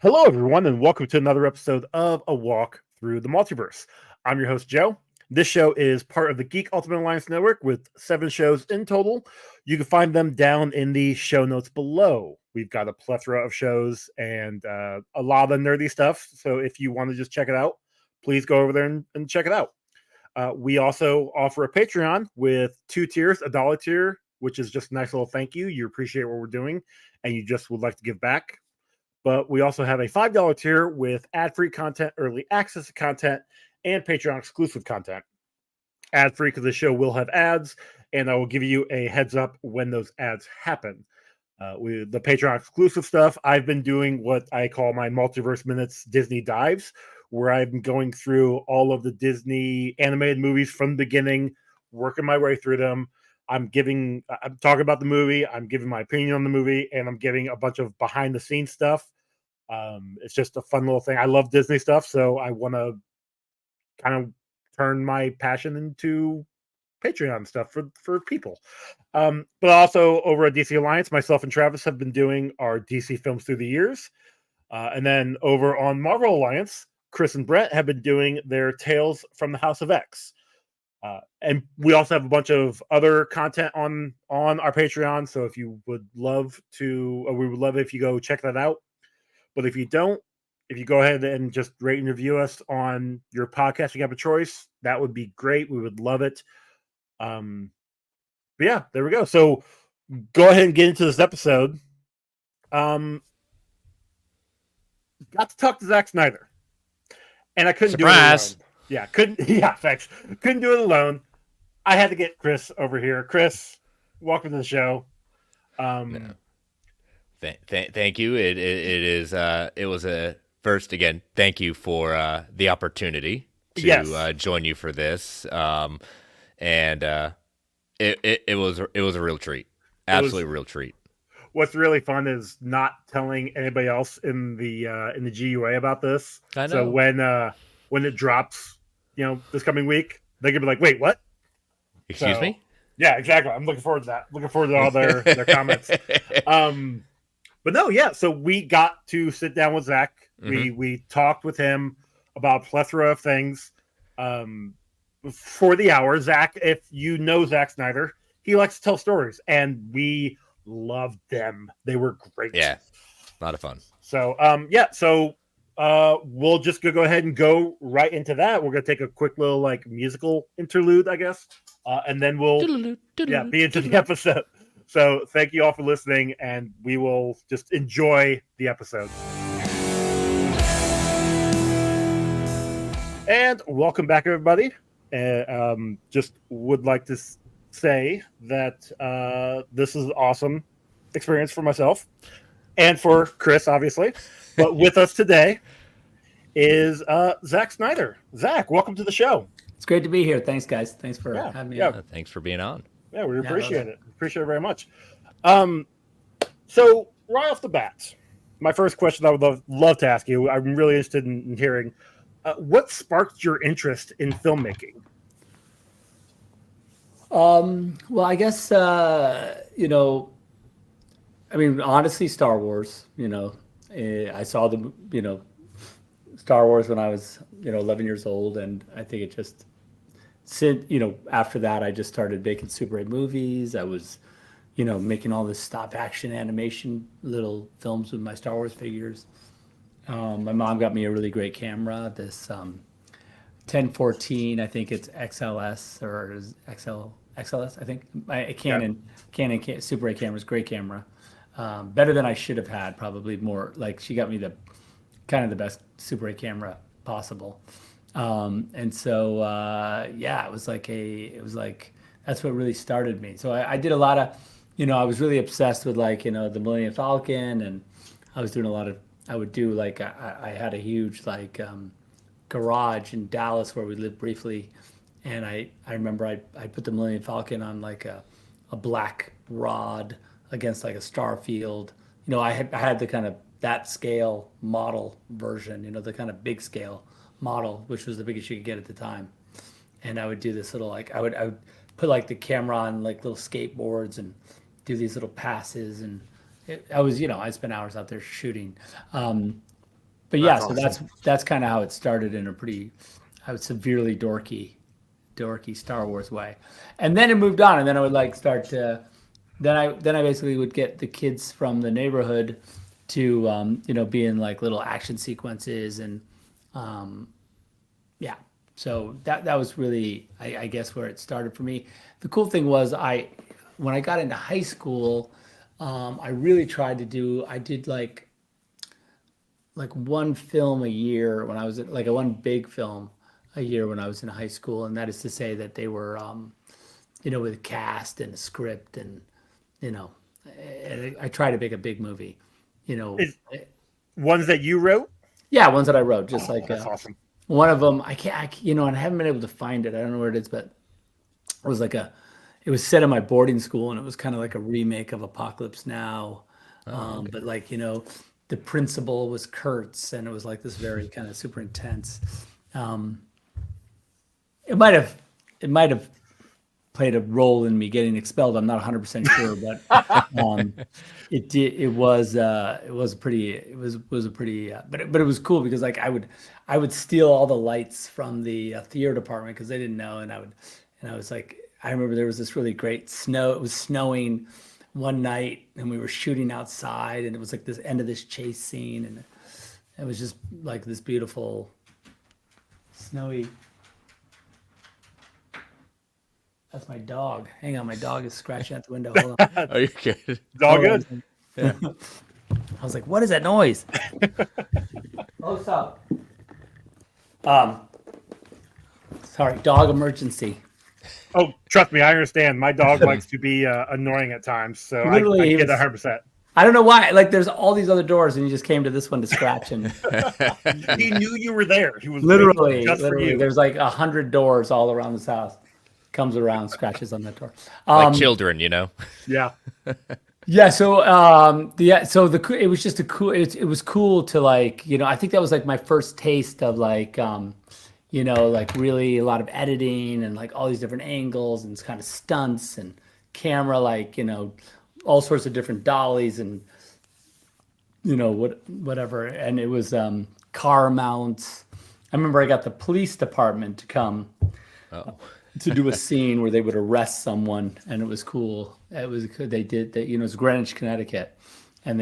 Hello, everyone, and welcome to another episode of A Walk Through the Multiverse. I'm your host, Joe. This show is part of the Geek Ultimate Alliance network with 7 shows in total. You can find them down in the show notes below. We've got a plethora of shows and a lot of nerdy stuff. So if you want to just check it out, please go over there and check it out. We also offer a Patreon with 2 tiers, a dollar tier, which is just a nice little thank you. You appreciate what we're doing and you just would like to give back. But we also have a $5 tier with ad-free content, early access content, and Patreon exclusive content. Ad-free because the show will have ads, and I will give you a heads up when those ads happen. The Patreon exclusive stuff, I've been doing what I call my Multiverse Minutes Disney Dives, where I'm going through all of the Disney animated movies from the beginning, working my way through them. I'm talking about the movie, I'm giving my opinion on the movie, and I'm giving a bunch of behind the scenes stuff. It's just a fun little thing. I love Disney stuff, so I want to kind of turn my passion into Patreon stuff for people. But also over at DC Alliance, myself and Travis have been doing our DC films through the years. And then over on Marvel Alliance, Chris and Brett have been doing their Tales from the House of X. And we also have a bunch of other content on our Patreon. So if you would love to, we would love it if you go check that out. But if you don't, if you go ahead and just rate and review us on your podcasting app of choice, that would be great. We would love it. But yeah, there we go. So go ahead and get into this episode. Got to talk to Zack Snyder, and I couldn't do it alone. Yeah, couldn't. Yeah, thanks. Couldn't do it alone. I had to get Chris over here. Chris, welcome to the show. No. Thank you. It was a first again. Thank you for the opportunity to join you for this. And it was a real treat. Absolutely real treat. What's really fun is not telling anybody else in the GUA about this. I know. So when it drops, this coming week, they're gonna be like, "Wait, what?" Excuse me? Yeah, exactly. I'm looking forward to that. Looking forward to all their comments. But no, yeah. So we got to sit down with Zach. Mm-hmm. We talked with him about a plethora of things for the hour. Zach, if you know Zack Snyder, he likes to tell stories, and we loved them. They were great. Yeah, a lot of fun. So we'll just go ahead and go right into that. We're gonna take a quick little musical interlude, I guess, and then we'll be into the episode. So thank you all for listening, and we will just enjoy the episode. And welcome back, everybody. Just would like to say that this is an awesome experience for myself and for Chris, obviously. But with us today is Zack Snyder. Zach, welcome to the show. It's great to be here. Thanks, guys. Thanks for having me on. Thanks for being on. Yeah, we appreciate it. Appreciate it very much. So right off the bat, my first question I would love to ask you, I'm really interested in hearing, what sparked your interest in filmmaking? Well, I guess, honestly, Star Wars, I saw the, Star Wars when I was, 11 years old. And I think it just, after that, I just started making Super 8 movies. I was, making all this stop action animation little films with my Star Wars figures. My mom got me a really great camera, this 1014, I think it's XLS or XLS, I think. Canon Super 8 camera is great camera. Better than I should have had, probably more. Like she got me the kind of the best Super 8 camera possible. And so it was like that's what really started me. So I did a lot of, I was really obsessed with the Millennium Falcon, and I was doing I had a huge garage in Dallas where we lived briefly, and I remember I put the Millennium Falcon on a black rod against a star field. I had the kind of that scale model version, the kind of big scale model, which was the biggest you could get at the time. And I would do this little I would put the camera on little skateboards and do these little passes, and I spent hours out there shooting. but yeah, so that's kind of how it started in a pretty, I would severely dorky Star Wars way, and then it moved on, and then I would like start to, then I basically would get the kids from the neighborhood to be in like little action sequences and yeah. So that was really I guess where it started for me. The cool thing was when I got into high school, I really tried to do I did like one film a year when I was like one big film a year when I was in high school, and that is to say that they were with a cast and a script and I tried to make a big movie. Ones that you wrote? Yeah, ones that I wrote, just that's awesome. One of them, I can't, and I haven't been able to find it. I don't know where it is, but it was it was set in my boarding school, and it was kind of like a remake of Apocalypse Now. Okay. But the principal was Kurtz, and it was like this very kind of super intense. It might have played a role in me getting expelled. I'm not 100% sure, but it did. It was a pretty. But it was cool because like I would steal all the lights from the theater department because they didn't know, and I was like, I remember there was this really great snow. It was snowing one night, and we were shooting outside, and it was like this end of this chase scene, and it was just like this beautiful snowy. That's my dog. Hang on, my dog is scratching at the window. Hold on. Are you good? All good. Yeah. I was like, what is that noise? Close up. Sorry, dog emergency. Oh, trust me, I understand. My dog likes to be annoying at times, so literally, I get 100%. I don't know why. Like, there's all these other doors, and you just came to this one to scratch. And he knew you were there. He was literally for you. There's like 100 doors all around this house. Comes around, scratches on that door. Like children, Yeah. Yeah. So, it was just it was cool to like, I think that was like my first taste of like, like really a lot of editing and like all these different angles and kind of stunts and camera, like, all sorts of different dollies and, whatever. And it was car mounts. I remember I got the police department to come. Oh. To do a scene where they would arrest someone, and it was cool. They did that. It was Greenwich, Connecticut, and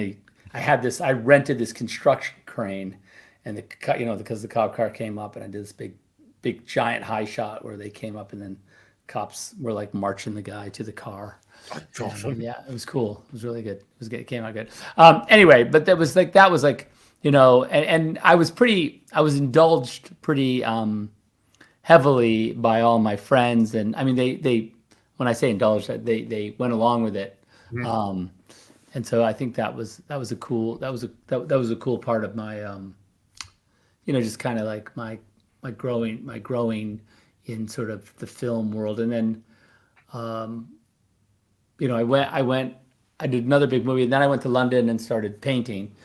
I rented this construction crane, and because the cop car came up, and I did this big giant high shot where they came up, and then cops were like marching the guy to the car. That's awesome. Yeah, it was cool. It was really good. It came out good. Anyway, but that was like and I was indulged pretty heavily by all my friends, and I mean they when I say indulged, they went along with it, and so I think that was a cool part of my just kind of like my growing in sort of the film world. And then I did another big movie, and then I went to London and started painting,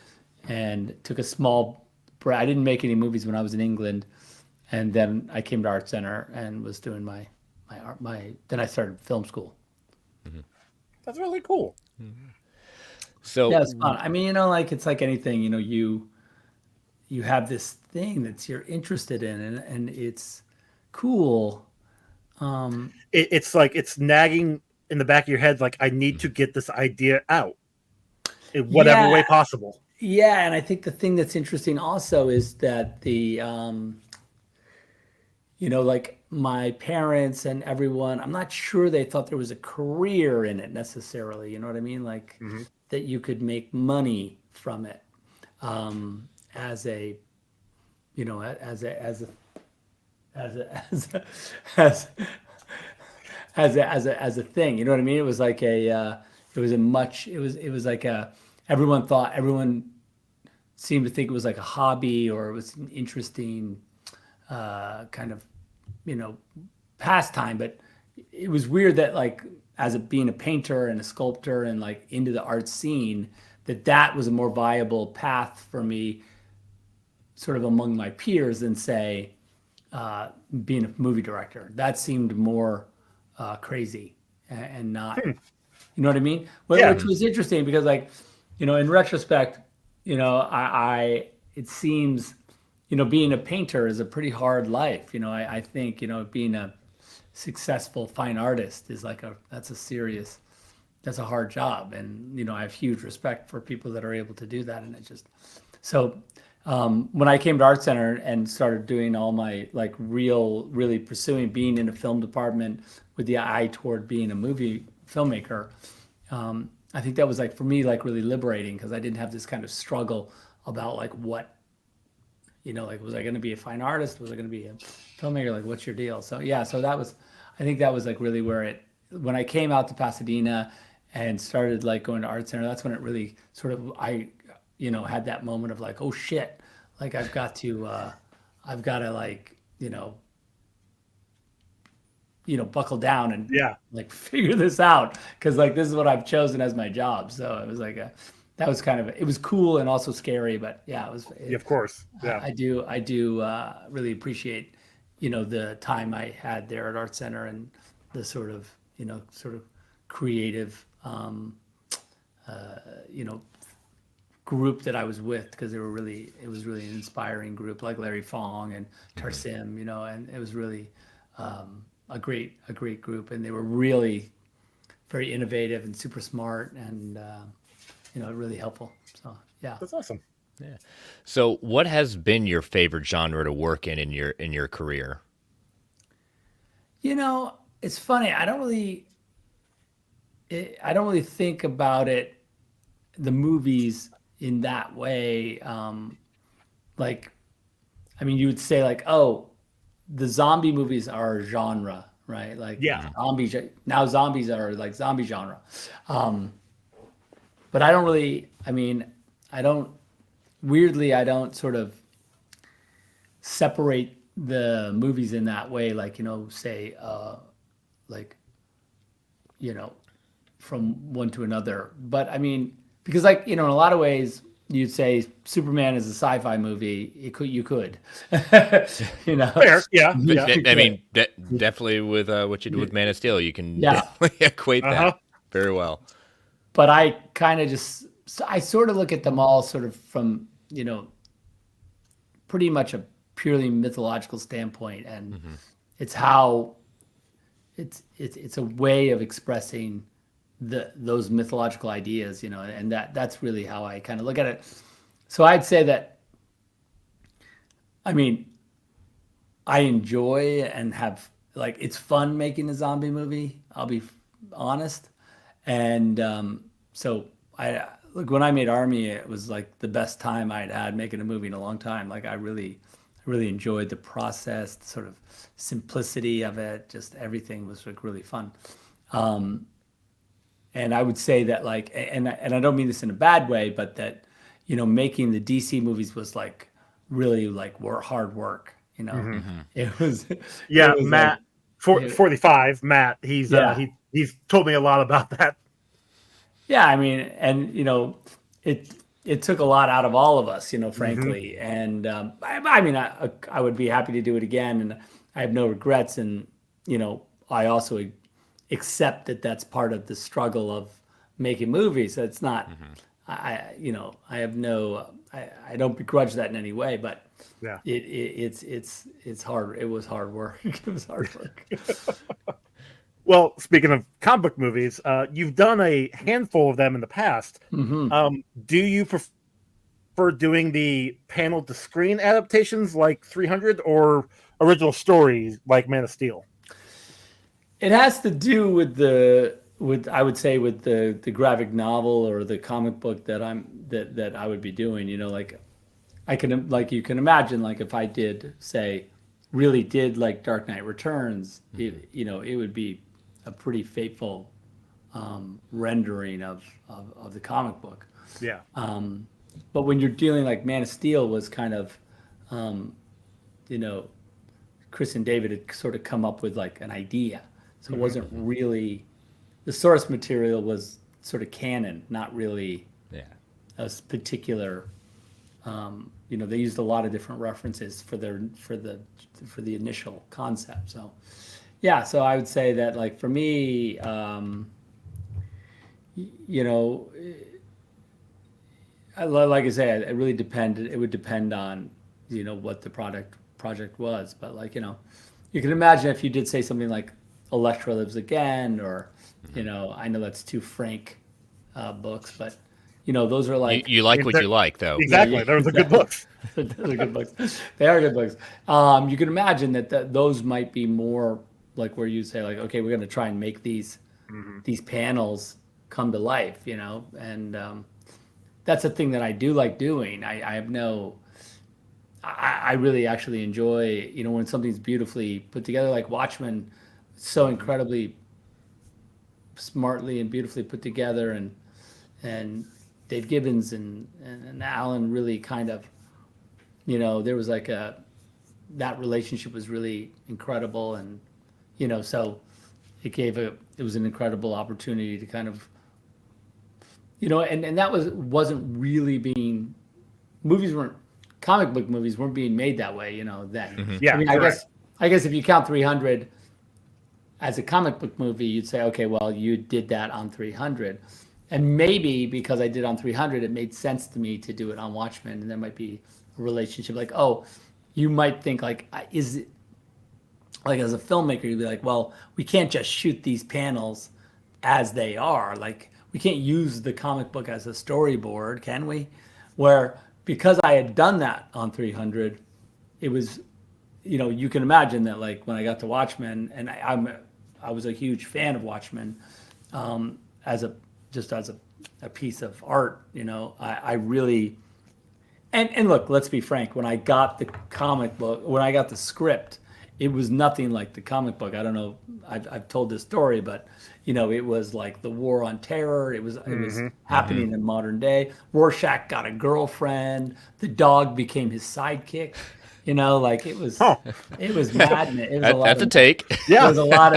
and took a small break. I didn't make any movies when I was in England. And then I came to Art Center and was doing then I started film school. Mm-hmm. That's really cool. Mm-hmm. So yeah, it's fun. I mean, like it's like anything, you have this thing that you're interested in, and it's cool. It's like it's nagging in the back of your head, like I need to get this idea out in whatever way possible. Yeah, and I think the thing that's interesting also is that the like my parents and everyone, I'm not sure they thought there was a career in it necessarily. You know what I mean? Like that you could make money from it as a thing. You know what I mean? It was like everyone seemed to think it was like a hobby, or it was an interesting kind of pastime. But it was weird that like as being a painter and a sculptor and like into the art scene, that was a more viable path for me sort of among my peers than say being a movie director. That seemed more crazy and not you know what I mean? Which was interesting because like in retrospect, I it seems, being a painter is a pretty hard life. I think, being a successful fine artist is that's a hard job. And, I have huge respect for people that are able to do that. And so when I came to Art Center and started doing all my like really pursuing being in a film department with the eye toward being a movie filmmaker, I think that was like for me like really liberating because I didn't have this kind of struggle about like what, like was I going to be a fine artist? Was I going to be a filmmaker? Like what's your deal? So yeah, so I think that was like really where when I came out to Pasadena and started like going to Art Center, that's when it really sort of had that moment of like, oh shit, like I've got to like, buckle down and like figure this out because like this is what I've chosen as my job. So it was like that was kind of it was cool and also scary, but yeah, of course. Yeah, I do really appreciate the time I had there at Art Center and the sort of creative group that I was with because it was really an inspiring group like Larry Fong and Tarsim, and it was really a great group, and they were really very innovative and super smart and really helpful. So yeah, that's awesome. Yeah. So, what has been your favorite genre to work in your career? It's funny. I don't really think about it, the movies in that way. Like, I mean, you would say like, oh, the zombie movies are a genre, right? Like zombies are like zombie genre. But I don't really, weirdly, I don't sort of separate the movies in that way, like, say, like, from one to another. But I mean, because like, in a lot of ways, you'd say Superman is a sci-fi movie. You could, Fair, yeah. I mean, definitely with what you do with Man of Steel, you can Yeah. definitely equate that very well. But I kind of I sort of look at them all sort of from, pretty much a purely mythological standpoint, and it's how it's a way of expressing those mythological ideas, and that's really how I kind of look at it. So I'd say that, I mean, I enjoy and have like it's fun making a zombie movie. I'll be honest, and so I look when I made Army, it was like the best time I'd had making a movie in a long time. Like I really enjoyed the process, the sort of simplicity of it. Just everything was like really fun. And I would say that like, and I don't mean this in a bad way, but that, making the DC movies was like really like hard work. It was. Yeah, it was Matt, like, 45. Matt, he's he's told me a lot about that. Yeah, I mean, and it took a lot out of all of us, frankly. And I mean, I would be happy to do it again, and I have no regrets. And I also accept that that's part of the struggle of making movies. It's not, I have no, I don't begrudge that in any way, but Yeah. it's hard. It was hard work. It was hard work. Well, speaking of comic book movies, you've done a handful of them in the past. Do you prefer doing the panel to screen adaptations like 300 or original stories like Man of Steel? It has to do with I would say with the graphic novel or the comic book that I would be doing. Like you can imagine, like if I really did like Dark Knight Returns, it would be a pretty faithful rendering of the comic book. Yeah. But when you're dealing like Man of Steel was kind of, Chris and David had sort of come up with like an idea. So it wasn't really, the source material was sort of canon, not really a particular, they used a lot of different references for the initial concept. So yeah, so I would say that like for me, like I say, it really depended. It would depend on, what the project was. But like, you can imagine if you did say something like Electra Lives Again, or, I know that's two Frank books, but those are like, You like what you like, though. Exactly. yeah, Those are good books. those are good books. They are good books. You can imagine that those might be more like where you say like, okay, we're going to try and make these panels come to life, and that's a thing that I do like doing. I have no, I really actually enjoy, when something's beautifully put together, like Watchmen, so incredibly smartly and beautifully put together, and Dave Gibbons and Alan really kind of, there was like that relationship was really incredible, and so it was an incredible opportunity to kind of, and that wasn't really being, comic book movies weren't being made that way, then. Yeah, I mean, I guess if you count 300 as a comic book movie, you'd say, okay, well, you did that on 300. And maybe because I did on 300, it made sense to me to do it on Watchmen. And there might be a relationship like, oh, you might think like, is it like as a filmmaker, you'd be like, well, we can't just shoot these panels as they are. Like, we can't use the comic book as a storyboard, can we? Where because I had done that on 300, it was, you can imagine that like when I got to Watchmen, and I was a huge fan of Watchmen, as a piece of art, I really, and look, let's be frank, when I got the comic book, when I got the script, it was nothing like the comic book. I don't know, I've told this story, but it was like the war on terror. It was happening in modern day. Rorschach got a girlfriend. The dog became his sidekick. Like it was madness. It was That's a take. Yeah. It was a lot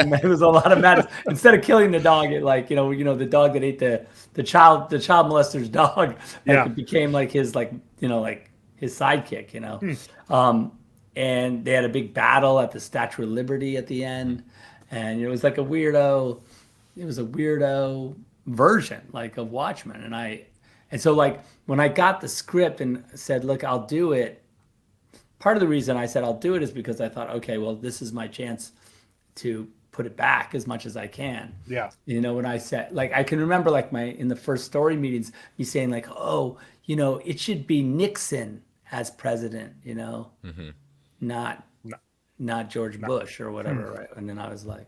of madness. Instead of killing the dog, it like, the dog that ate the child molester's dog, like it became like his like his sidekick, and they had a big battle at the Statue of Liberty at the end, and it was like a weirdo version like of Watchmen, and so like when I got the script and said, look, I'll do it, part of the reason I said I'll do it is because I thought, okay, well, this is my chance to put it back as much as I can. Yeah. When I said, like, I can remember like in the first story meetings, me saying like, oh, it should be Nixon as president, not George Bush or whatever, right? And then I was like,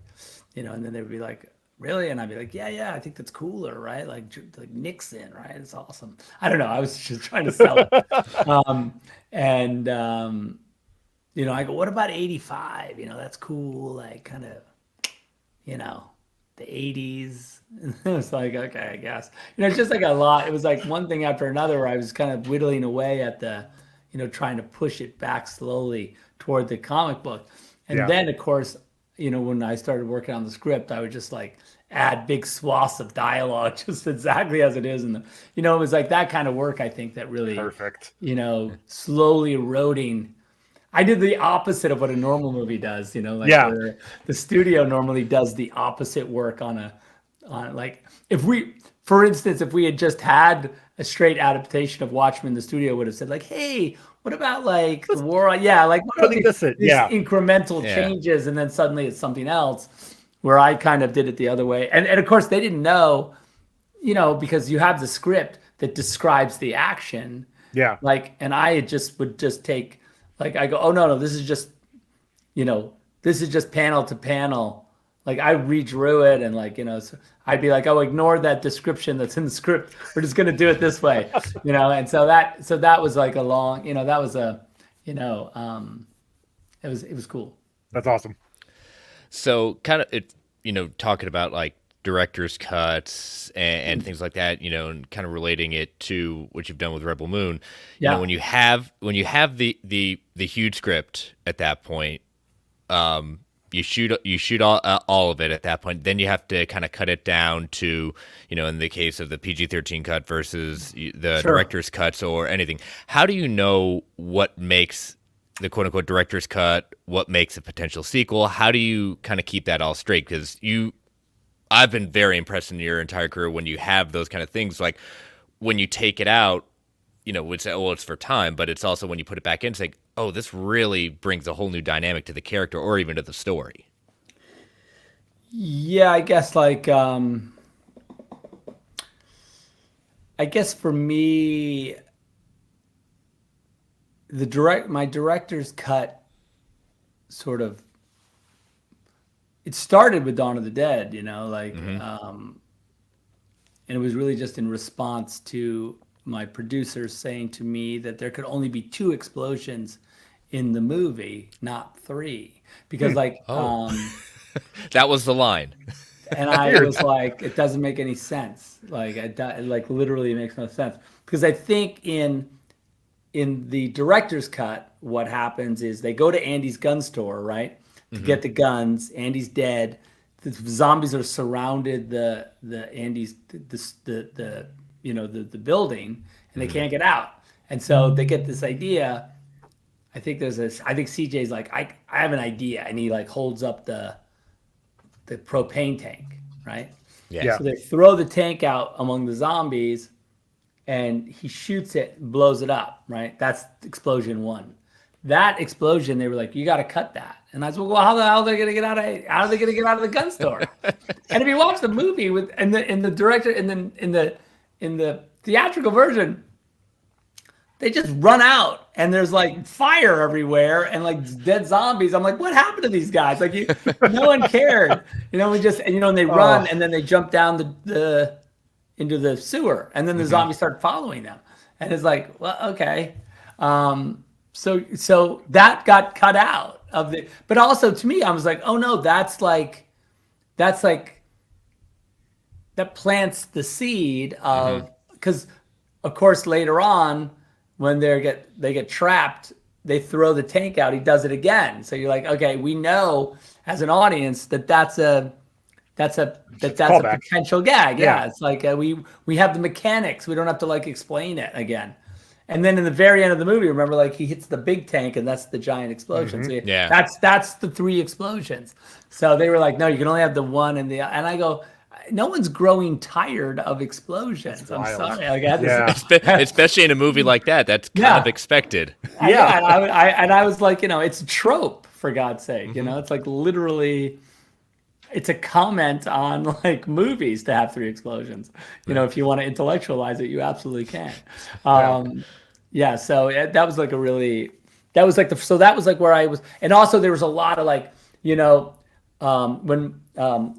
and then they would be like, really? And I'd be like, yeah, I think that's cooler, right? Like Nixon, right? It's awesome. I don't know. I was just trying to sell it. I go, what about 85? That's cool. Like kind of, the 80s. And it was like, okay, I guess. It's just like a lot. It was like one thing after another where I was kind of whittling away at the, trying to push it back slowly toward the comic book. And then, of course, when I started working on the script, I would just like add big swaths of dialogue just exactly as it is. And, it was like that kind of work, I think, that really, perfect. Slowly eroding. I did the opposite of what a normal movie does, where the studio normally does the opposite work on like, for instance, if we had just had a straight adaptation of Watchmen, the studio would have said like, hey, what about like the war? Like what are these incremental changes? And then suddenly it's something else, where I kind of did it the other way. And of course they didn't know, because you have the script that describes the action. Yeah. Like, and I would just take, like, I go, oh no, this is just panel to panel. Like I redrew it, and like, so I'd be like, oh, ignore that description that's in the script. We're just gonna do it this way, And so that was like a long, that was a, it was cool. That's awesome. So kind of talking about like director's cuts and things like that, and kind of relating it to what you've done with Rebel Moon. When you have the huge script at that point, you shoot all of it at that point. Then you have to kind of cut it down to, in the case of the PG-13 cut versus the director's cuts or anything. How do you know what makes the quote unquote director's cut, what makes a potential sequel? How do you kind of keep that all straight? Because I've been very impressed in your entire career when you have those kind of things. Like when you take it out, would say, oh, it's for time, but it's also when you put it back in, it's like, oh, this really brings a whole new dynamic to the character or even to the story. Yeah, I guess I guess for me, my director's cut sort of, it started with Dawn of the Dead, and it was really just in response to my producers saying to me that there could only be 2 explosions in the movie, not 3, because that was the line. And I was like, it doesn't make any sense. Like literally makes no sense, because I think in the director's cut, what happens is they go to Andy's gun store, right, to get the guns. Andy's dead. The zombies are surrounded the Andy's the building, and they can't get out. And so they get this idea. I think CJ's like, I have an idea, and he like holds up the propane tank, right? Yeah. So they throw the tank out among the zombies, and he shoots it, blows it up, right? That's explosion 1. That explosion, they were like, you got to cut that. And I was like, well, how the hell are they going to get out of the gun store? And if you watch the movie in the director in the theatrical version, they just run out and there's like fire everywhere and like dead zombies. I'm like, what happened to these guys? Like no one cared, and they run and then they jump down into the sewer, and then the zombies start following them. And it's like, well, okay. So that got cut out of the, but also to me, I was like, oh no, that plants the seed of, because of course later on, when they get trapped, they throw the tank out. He does it again. So you're like, okay, we know as an audience that's a potential gag. Yeah, it's like we have the mechanics. We don't have to like explain it again. And then in the very end of the movie, remember, like he hits the big tank, and that's the giant explosion. So that's the 3 explosions. So they were like, no, you can only have the 1 and I go, no one's growing tired of explosions. I'm sorry. Like, especially in a movie like that, that's kind of expected. Yeah. And I was like, it's a trope, for God's sake. It's like literally, it's a comment on like movies to have 3 explosions. If you want to intellectualize it, you absolutely can. So that was like that was like where I was. And also there was a lot of like, when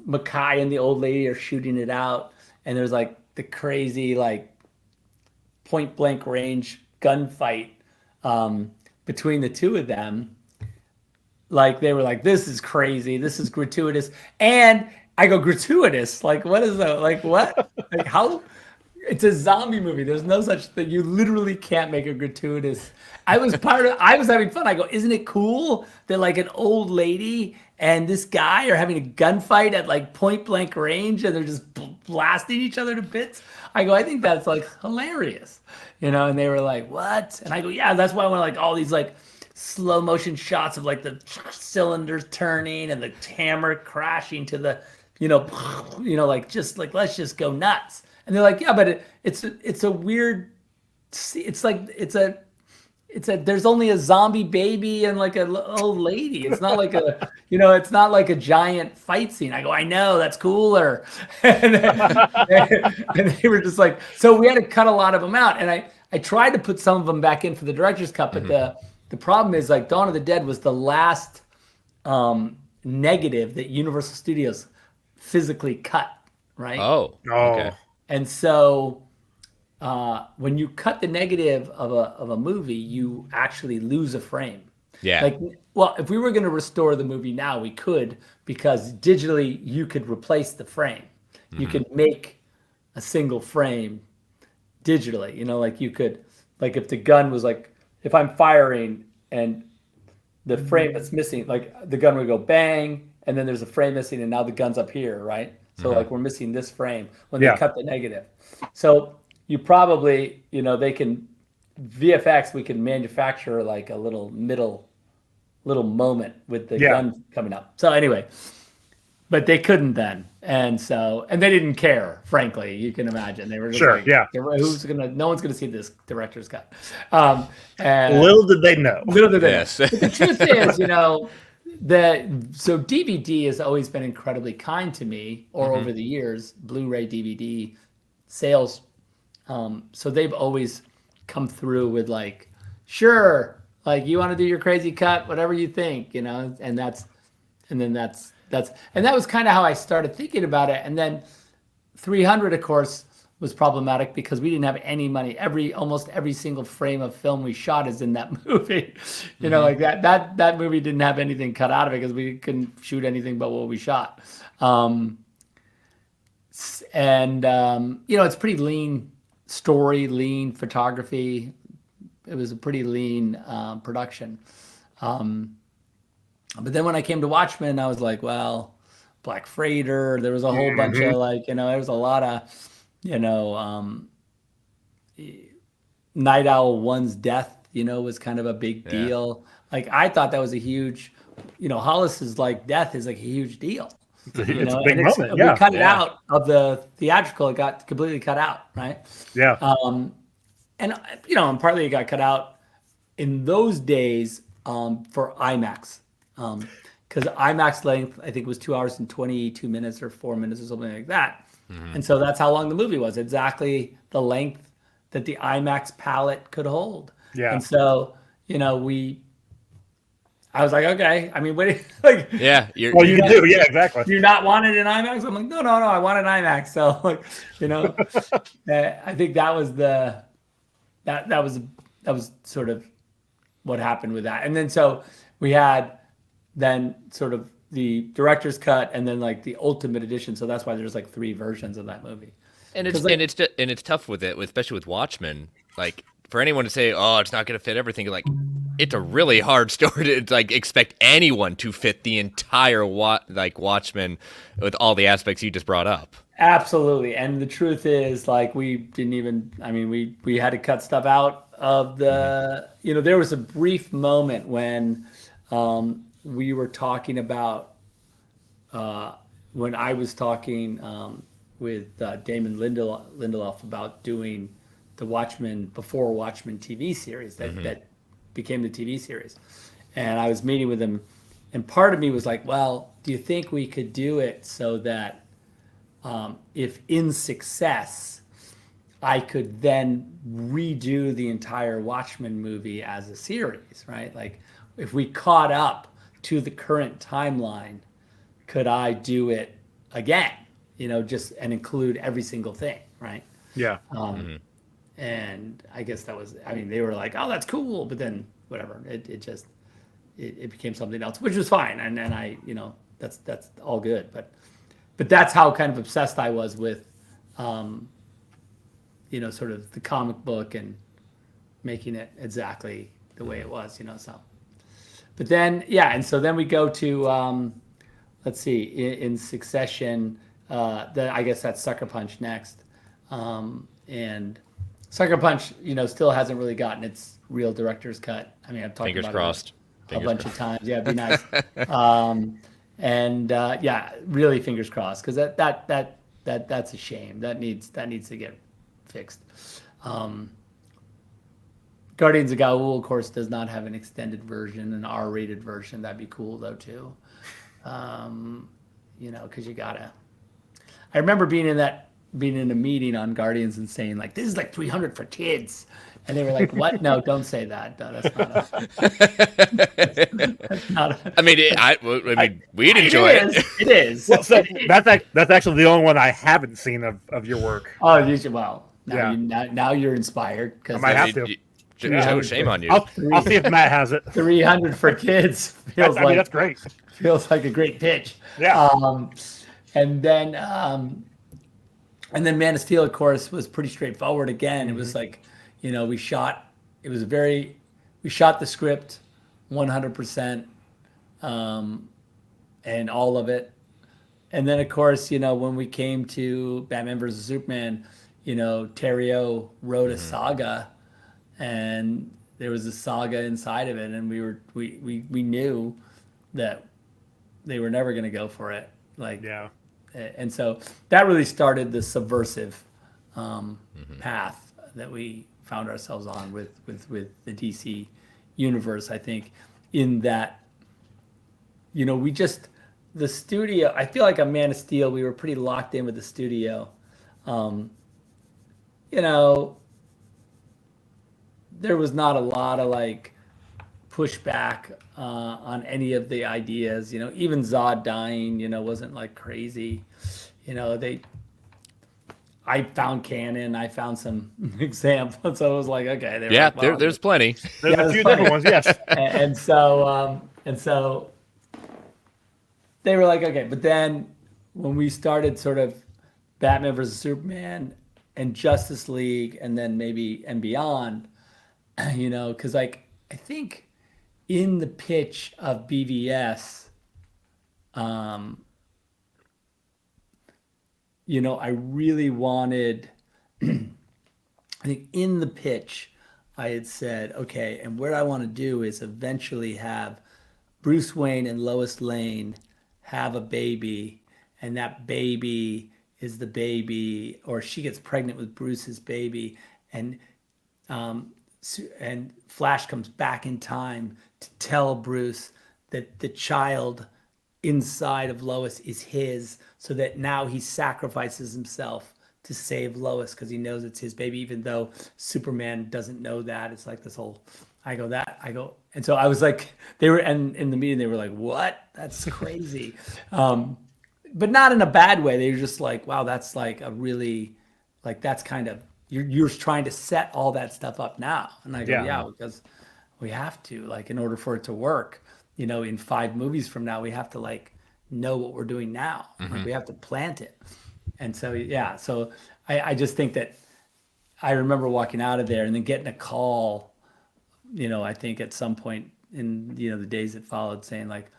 Mackay and the old lady are shooting it out, and there's like the crazy like point blank range gunfight between the 2 of them. Like they were like, this is crazy, this is gratuitous. And I go, gratuitous? Like what is that? Like what? Like how? It's a zombie movie. There's no such thing. You literally can't make a gratuitous. I was having fun. I go, isn't it cool that like an old lady and this guy are having a gunfight at like point blank range, and they're just blasting each other to bits? I go, I think that's like hilarious, And they were like, what? And I go, yeah, that's why I want like all these like slow motion shots of like the cylinders turning and the hammer crashing to the, like just like, let's just go nuts. And they're like, yeah, but it's a weird, it's like, there's only a zombie baby and like an old lady. It's not like it's not like a giant fight scene. I go, I know, that's cooler. And they were just like, so we had to cut a lot of them out. And I tried to put some of them back in for the director's cut, but the problem is like Dawn of the Dead was the last negative that Universal Studios physically cut, right? Oh, okay. And so when you cut the negative of a movie, you actually lose a frame. Yeah. Like, well, if we were going to restore the movie now, we could, because digitally you could replace the frame. You could make a single frame digitally. Like you could, like if the gun was like, if I'm firing and the frame that's missing, like the gun would go bang, and then there's a frame missing, and now the gun's up here, right? So like we're missing this frame when they cut the negative. So you probably, they can, VFX, we can manufacture like a little moment with the gun coming up. So anyway, but they couldn't then. And they didn't care, frankly. You can imagine they were just Sure, like, yeah. no one's gonna see this director's cut. And little did they know. Little did they know. Yes. But the truth is, so DVD has always been incredibly kind to me, or over the years, Blu-ray DVD sales. So they've always come through with like, sure, like you want to do your crazy cut, whatever you think, and that was kind of how I started thinking about it. And then 300, of course, was problematic because we didn't have any money. Almost every single frame of film we shot is in that movie. Like that movie didn't have anything cut out of it because we couldn't shoot anything but what we shot. It's pretty lean story, lean photography. It was a pretty lean production. But then when I came to Watchmen, I was like, well, Black Freighter. There was a whole bunch of there was a lot of, Night Owl 1's death, was kind of a big deal. Like I thought that was a huge, Hollis's death is like a huge deal. It's a big moment. We cut it out of the theatrical. It got completely cut out, right? Yeah. And partly it got cut out in those days for IMAX. Because IMAX length, I think, was 2 hours and 22 minutes or 4 minutes or something like that. And so that's how long the movie was, exactly the length that the IMAX palette could hold. Yeah. And so, I was like, okay. I mean, what? Like, yeah. You do. Yeah, exactly. Do you not want it in IMAX? I'm like, no. I want it in IMAX. So, I think that was that was sort of what happened with that. And then so we had then sort of the director's cut and then like the ultimate edition. So that's why there's like 3 versions of that movie. And it's tough with it, especially with Watchmen. Like for anyone to say, "Oh, it's not going to fit everything," like it's a really hard story to like expect anyone to fit the entire Watchmen with all the aspects you just brought up. Absolutely, and the truth is, like we didn't even. I mean, we had to cut stuff out of the. There was a brief moment when we were talking about when I was talking with Damon Lindelof about doing the before Watchmen TV series that became the TV series. And I was meeting with him, and part of me was like, well, do you think we could do it so that if in success, I could then redo the entire Watchmen movie as a series, right? Like if we caught up to the current timeline, could I do it again? Just and include every single thing, right? Yeah. And I guess that was. I mean, they were like, "Oh, that's cool," but then whatever. It became something else, which was fine, and I, that's all good. But that's how kind of obsessed I was with, sort of the comic book and making it exactly the way it was, So. But then, and so then we go to, let's see, in succession. I guess that's Sucker Punch next, and Sucker Punch, still hasn't really gotten its real director's cut. I mean, I've talked Fingers about crossed. it a bunch of times. Yeah, it'd be nice. Really fingers crossed because that's a shame. That needs to get fixed. Guardians of Gaul, of course, does not have an extended version, an R-rated version. That'd be cool though too. Because you gotta. I remember being in a meeting on Guardians and saying like, "This is like 300 for kids," and they were like, "What? No, don't say that. No, that's not." I mean, we'd enjoy it. It is. Well, so that's actually the only one I haven't seen of your work. Oh, you should. Well, now you're inspired because I might have to. Shame on you. I'll see if Matt has it. 300 for kids feels like that's great. Feels like a great pitch. Yeah. And then Man of Steel, of course, was pretty straightforward. Again, it was like, we shot the script 100%, and all of it. And then, of course, when we came to Batman versus Superman, Terrio wrote a saga, and there was a saga inside of it, and we knew that they were never going to go for it. Like, And so that really started the subversive path that we found ourselves on with the DC universe. I think in that, we just, the studio, I feel like on Man of Steel, we were pretty locked in with the studio. You know, there was not a lot of like pushback on any of the ideas. Even Zod dying, wasn't like crazy. I found canon. I found some examples. So it was like, okay, they were Yeah, like, well, there's plenty. There's a few different ones, yes. and so they were like, okay. But then when we started sort of Batman versus Superman and Justice League, and then maybe and beyond, because like I think in the pitch of BVS, I really wanted, I think in the pitch, I had said, okay, and what I want to do is eventually have Bruce Wayne and Lois Lane have a baby, and that baby is the baby, or she gets pregnant with Bruce's baby, and and Flash comes back in time to tell Bruce that the child inside of Lois is his, so that now he sacrifices himself to save Lois because he knows it's his baby, even though Superman doesn't know that. It's like this whole, and so I was like, and in the meeting, they were like, what? That's crazy. But not in a bad way. They were just like, wow, that's like a really, like, that's kind of, you're trying to set all that stuff up now. And I go, yeah, because we have to, like, in order for it to work, in 5 movies from now, we have to like know what we're doing now. Like we have to plant it. And so, yeah, so I just think that I remember walking out of there and then getting a call, I think at some point in, the days that followed, saying like,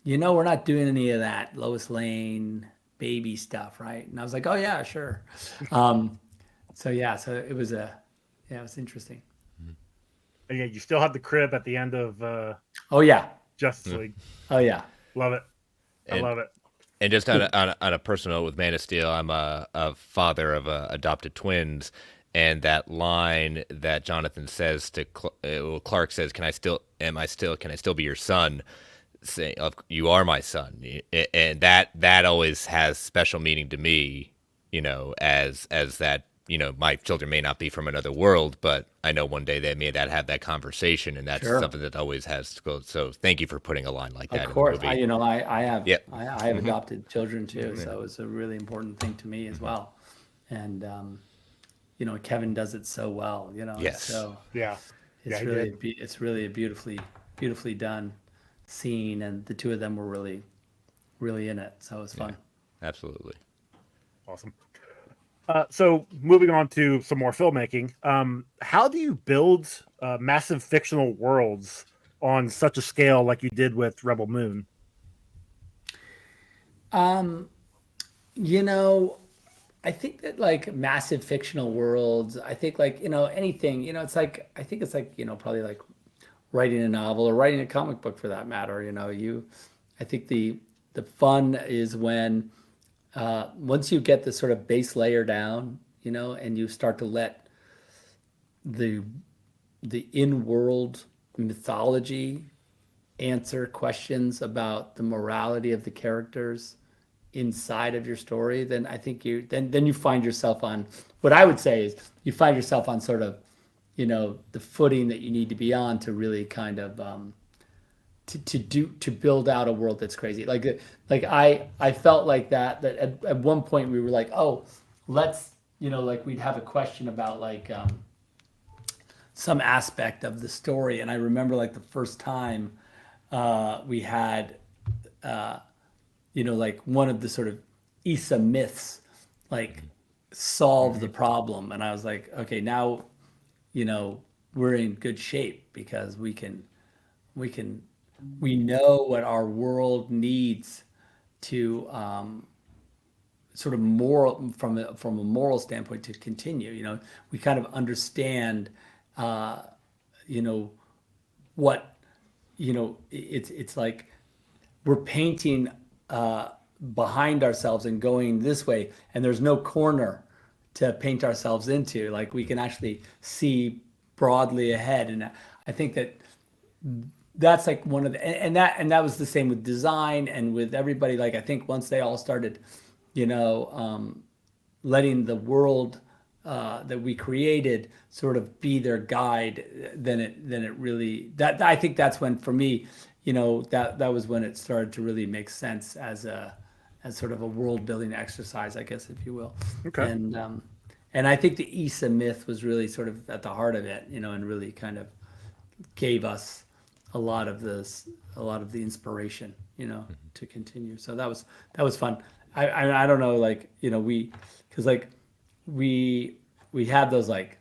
we're not doing any of that Lois Lane baby stuff, right? And I was like, oh yeah, sure. So it was it was interesting. And yeah, you still have the crib at the end of Oh yeah. Justice League. Oh yeah. Love it. I love it. And just on a personal note with Man of Steel, I'm a father of adopted twins, and that line that Jonathan says to Clark says, can I still be your son? Saying, you are my son, and that always has special meaning to me, as that, my children may not be from another world, but I know one day they may have that conversation, and that's something that always has to go. So thank you for putting a line like that. Of course, in the movie. I have adopted children too, so it's a really important thing to me as well. And Kevin does it so well, Yes. So Yeah. it's really a beautifully done scene, and the two of them were really, really in it. So it was fun. Yeah, absolutely. Awesome. So moving on to some more filmmaking, how do you build massive fictional worlds on such a scale like you did with Rebel Moon? I think that like massive fictional worlds, I think like, anything, it's like, I think it's like, probably like writing a novel or writing a comic book for that matter. I think the fun is when once you get the sort of base layer down, and you start to let the in-world mythology answer questions about the morality of the characters inside of your story, then I think then you find yourself on, what I would say is you find yourself on sort of, the footing that you need to be on to really kind of to build out a world that's crazy. Like I felt like that at one point we were like, oh, let's, like we'd have a question about like some aspect of the story, and I remember like the first time we had like one of the sort of Issa myths like solve the problem, and I was like, okay, now we're in good shape because we know what our world needs to sort of moral from a moral standpoint to continue. We kind of understand what it's like we're painting behind ourselves and going this way, and there's no corner to paint ourselves into. Like we can actually see broadly ahead, and I think that's like one of the, and that was the same with design and with everybody. Like I think once they all started, letting the world that we created sort of be their guide, then it really, that I think that's when for me, that was when it started to really make sense as sort of a world building exercise, I guess, if you will. Okay. And I think the Issa myth was really sort of at the heart of it, and really kind of gave us a lot of the inspiration, to continue. So that was fun. I don't know, like, because like we had those, like,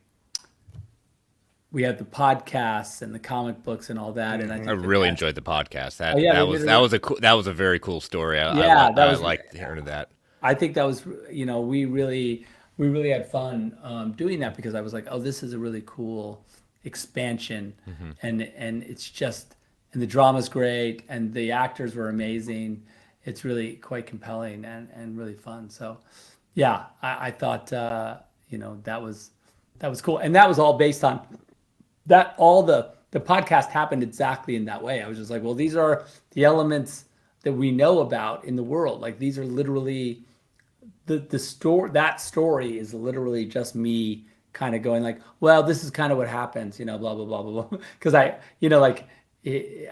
we had the podcasts and the comic books and all that, and I really enjoyed the podcast. That was a very cool story. I liked hearing that. I think that was, we really had fun doing that, because I was like, oh, this is a really cool expansion, and it's just, and the drama's great, and the actors were amazing. It's really quite compelling and really fun. So, yeah, I thought that was cool, and that was all based on that. All the podcast happened exactly in that way. I was just like, well, these are the elements that we know about in the world. Like, these are literally the story. That story is literally just me kind of going like, well, this is kind of what happens, blah blah blah blah blah. Because I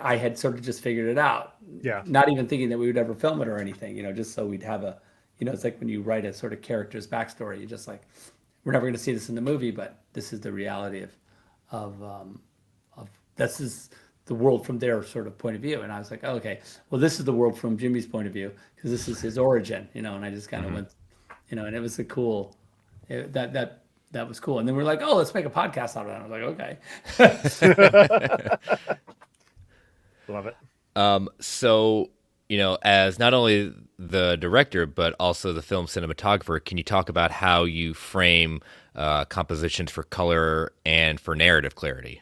had sort of just figured it out. Yeah. Not even thinking that we would ever film it or anything, just so we'd have a, it's like when you write a sort of character's backstory, you're just like, we're never going to see this in the movie, but this is the reality of this is the world from their sort of point of view. And I was like, oh, okay, well, this is the world from Jimmy's point of view, because this is his origin, and I just kind of went, and it was a cool, that was cool. And then we're like, oh, let's make a podcast out of it. I was like, okay. Love it. So, as not only the director, but also the film cinematographer, can you talk about how you frame compositions for color and for narrative clarity?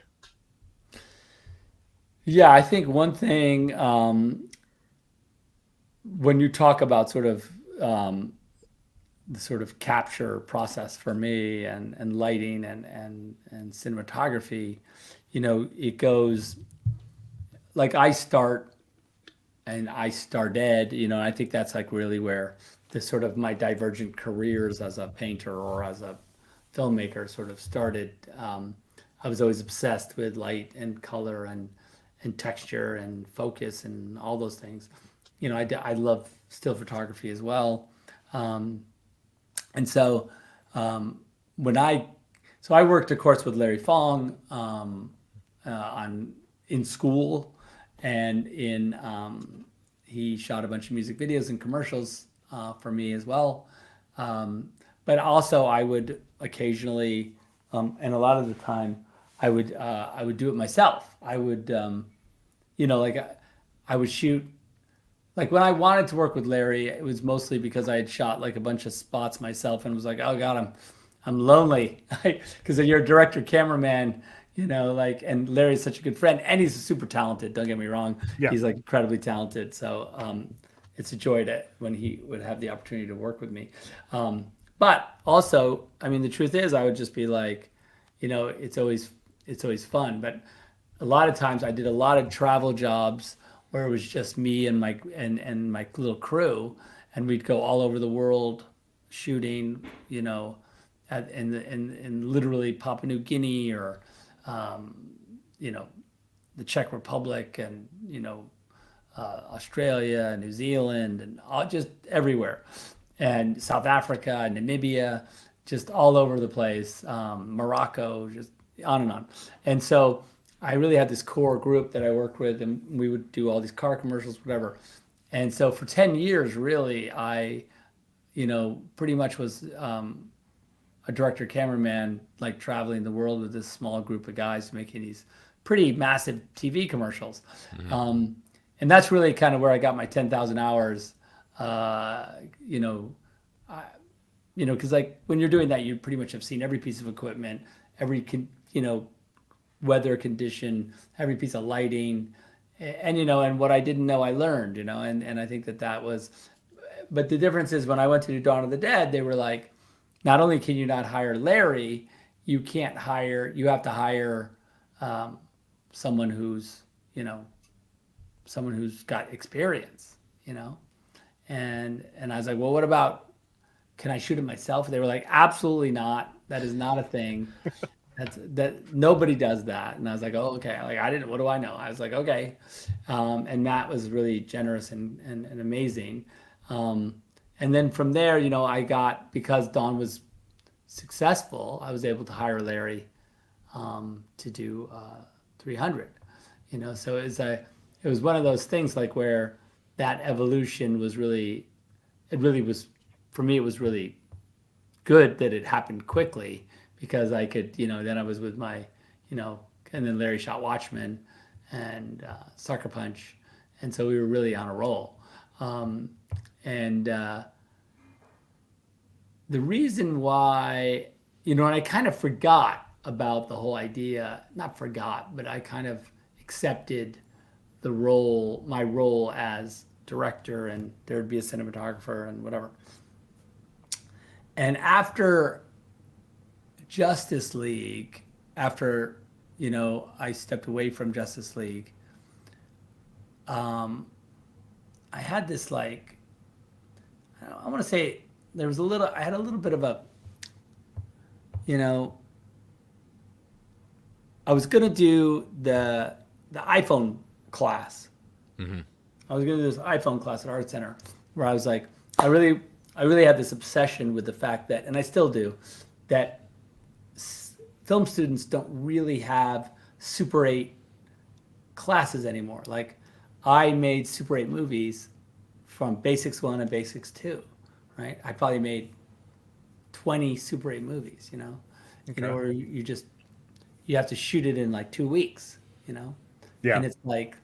Yeah, I think one thing, when you talk about sort of the sort of capture process for me, and lighting and cinematography, it goes, like, I started, I think that's like really where this sort of my divergent careers as a painter or as a filmmaker sort of started. I was always obsessed with light and color and texture and focus and all those things. I love still photography as well. And so I worked, of course, with Larry Fong in school, and he shot a bunch of music videos and commercials for me as well. But also I would occasionally, and a lot of the time, I would do it myself. I would, I would shoot. Like, when I wanted to work with Larry, it was mostly because I had shot like a bunch of spots myself and was like, oh God, I'm lonely, because you're a director, cameraman, and Larry's such a good friend, and he's super talented. Don't get me wrong. Yeah. He's like incredibly talented. So it's a joy when he would have the opportunity to work with me. But also, I mean, the truth is, I would just be like, it's always fun. But a lot of times I did a lot of travel jobs where it was just me and my little crew, and we'd go all over the world shooting, in literally Papua New Guinea, or the Czech Republic, and Australia, New Zealand, and just everywhere, and South Africa, and Namibia, just all over the place, Morocco, just on and on. And so I really had this core group that I worked with, and we would do all these car commercials, whatever. And so for 10 years, really, I, pretty much was a director cameraman, like traveling the world with this small group of guys making these pretty massive TV commercials. And that's really kind of where I got my 10,000 hours, because like when you're doing that, you pretty much have seen every piece of equipment, every, weather condition, every piece of lighting, and what I didn't know, I learned, and I think that was but the difference is when I went to do Dawn of the Dead, they were like, not only can you not hire Larry, you have to hire someone who's, someone who's got experience, and I was like, well, what about, can I shoot it myself? They were like, absolutely not. That is not a thing. That nobody does that. And I was like, oh, okay. Like, what do I know? I was like, okay. And Matt was really generous and amazing. And then from there, because Dawn was successful, I was able to hire Larry to do 300. So it was one of those things like where that evolution was really, for me, it was really good that it happened quickly, because I could, then I was with my, and then Larry shot Watchmen and Sucker Punch. And so we were really on a roll. The reason why, and I kind of forgot about the whole idea, not forgot, but I kind of accepted my role as director, and there would be a cinematographer and whatever. And after Justice League, after I stepped away from Justice League, I had this I want to say I had a little bit of a, I was gonna do the iPhone class. Mm-hmm. I was gonna do this iPhone class at Art Center, where I was like, I really had this obsession with the fact that, and I still do, that film students don't really have Super 8 classes anymore. Like, I made Super 8 movies from Basics 1 and Basics 2, right? I probably made 20 Super 8 movies, okay. Where you have to shoot it in like 2 weeks, Yeah. And it's like,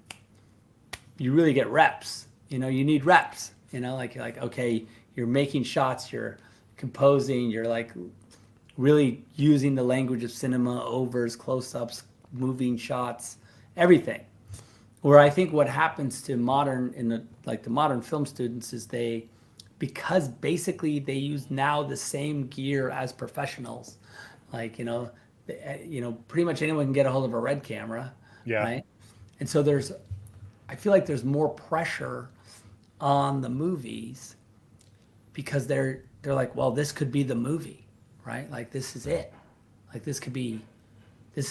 you really get reps, you need reps, like, you're like, okay, you're making shots, you're composing, you're like really using the language of cinema, overs, close-ups, moving shots, everything. Where I think what happens to the modern film students is because basically they use now the same gear as professionals, like, pretty much anyone can get a hold of a Red camera, yeah. Right? And so I feel like there's more pressure on the movies, because they're like, well, this could be the movie. Right? Like, this is it. Like, this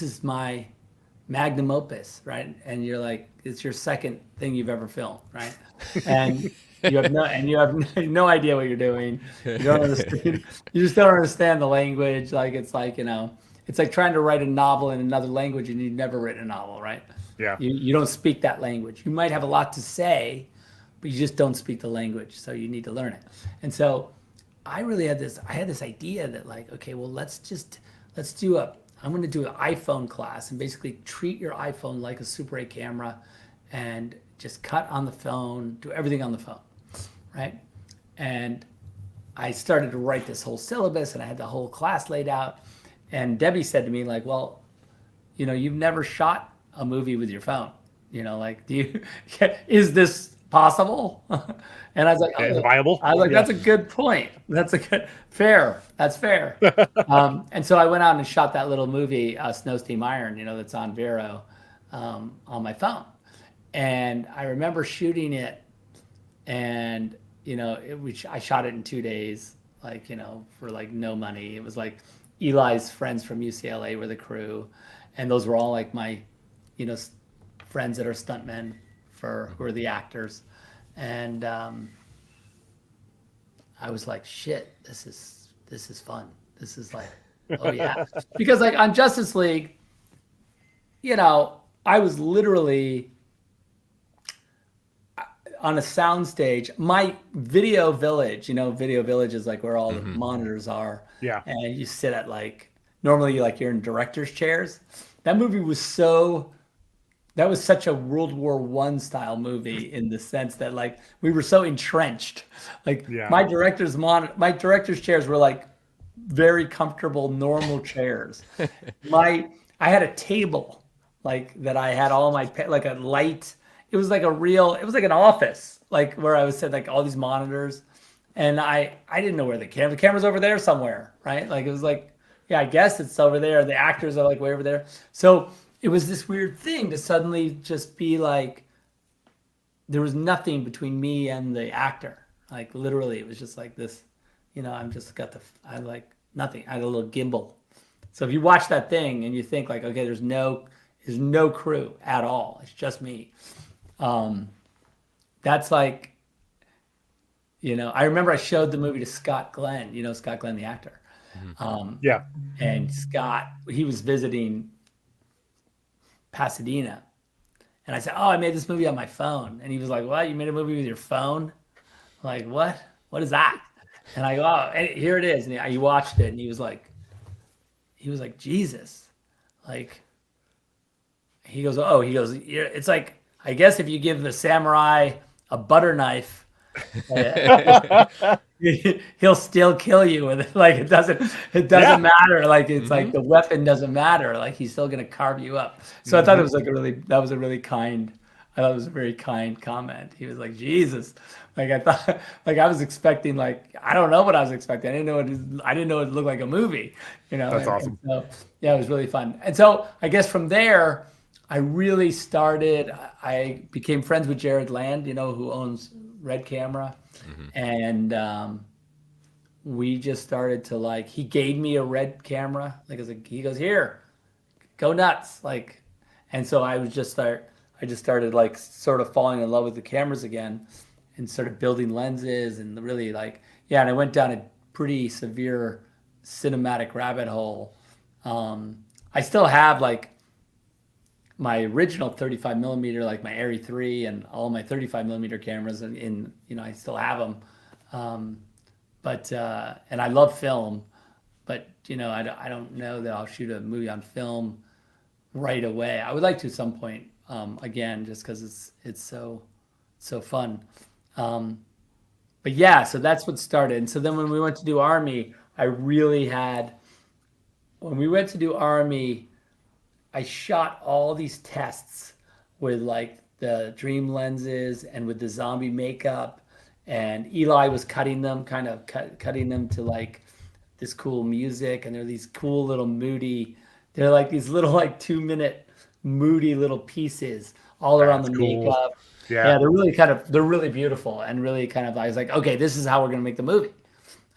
is my magnum opus, right? And you're like, it's your second thing you've ever filmed, right? And you have no idea what you're doing. You don't understand. You just don't understand the language. Like, it's like, it's like trying to write a novel in another language and you've never written a novel, right? Yeah. You don't speak that language. You might have a lot to say, but you just don't speak the language. So you need to learn it. And so I had this idea that, like, okay, well, I'm going to do an iPhone class and basically treat your iPhone like a Super 8 camera and just cut on the phone, do everything on the phone, right? And I started to write this whole syllabus and I had the whole class laid out. And Debbie said to me, like, well, you've never shot a movie with your phone, like, is this possible? And I was like, is it viable? I was like, That's a good point. That's fair. That's fair. And so I went out and shot that little movie, Snow Steam Iron, that's on Vero, on my phone. And I remember shooting it, and I shot it in 2 days, like, for like no money. It was like Eli's friends from UCLA were the crew, and those were all like my, friends that are stuntmen who are the actors. And I was like, shit, this is fun. This is like, oh yeah. Because like on Justice League, I was literally on a soundstage. My Video Village, Video Village is like where all the monitors are. Yeah. And you sit at normally you're in director's chairs. That movie was that was such a World War I style movie, in the sense that like we were so entrenched. Like, yeah. my director's chairs were like very comfortable, normal chairs. I had a table like that I had all my, like a light. It was like an office, like where I was sitting, like all these monitors. And I didn't know where the camera's over there somewhere, right? Like it was like, yeah, I guess it's over there. The actors are like way over there. So it was this weird thing to suddenly just be like, there was nothing between me and the actor. Like literally, it was just like this, I'm just got I like nothing. I had a little gimbal. So if you watch that thing and you think like, okay, there's no crew at all. It's just me. That's like, I remember I showed the movie to Scott Glenn, Scott Glenn, the actor. Yeah. And Scott, he was visiting Pasadena. And I said, oh, I made this movie on my phone. And he was like, what? You made a movie with your phone? I'm like, what? What is that? And I go, oh, here it is. And he watched it and he was like, Jesus. Like, he goes, it's like, I guess if you give the samurai a butter knife, he'll still kill you with it. Like it doesn't matter. Like it's like the weapon doesn't matter. Like he's still gonna carve you up. So I thought it was like I thought it was a very kind comment. He was like, Jesus. Like I thought, like I was expecting, like I don't know what I was expecting. I didn't know it looked like a movie. That's awesome. And so, yeah, it was really fun. And so I guess from there, I really started. I became friends with Jared Land, who owns Red Camera, and we just started to like. He gave me a Red camera, he goes, here, go nuts, like, and so I just started like sort of falling in love with the cameras again, and started building lenses and really like, yeah, and I went down a pretty severe cinematic rabbit hole. I still have like my original 35 millimeter, like my Arri 3 and all my 35 millimeter cameras, and I still have them. But and I love film, but I don't know that I'll shoot a movie on film right away. I would like to at some point, again, just because it's so fun. But yeah, so that's what started. And so then when we went to do Army, when we went to do Army, I shot all these tests with like the dream lenses and with the zombie makeup, and Eli was cutting them, cutting them to like this cool music, and they're these cool little moody, they're like these little like 2-minute moody little pieces all around the cool. makeup. Yeah, they're really beautiful and really kind of, I was like, okay, this is how we're gonna make the movie.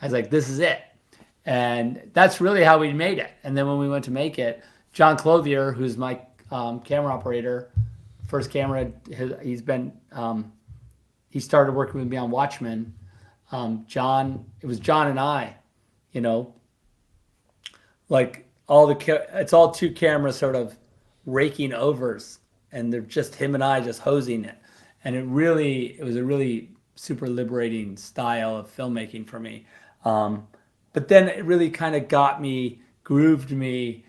I was like, this is it. And that's really how we made it. And then when we went to make it, John Clothier, who's my camera operator, first camera, he started working with me on Watchmen. It was John and I, like it's all two cameras sort of raking overs, and they're just him and I just hosing it. And it was a really super liberating style of filmmaking for me. But then it really kind of grooved me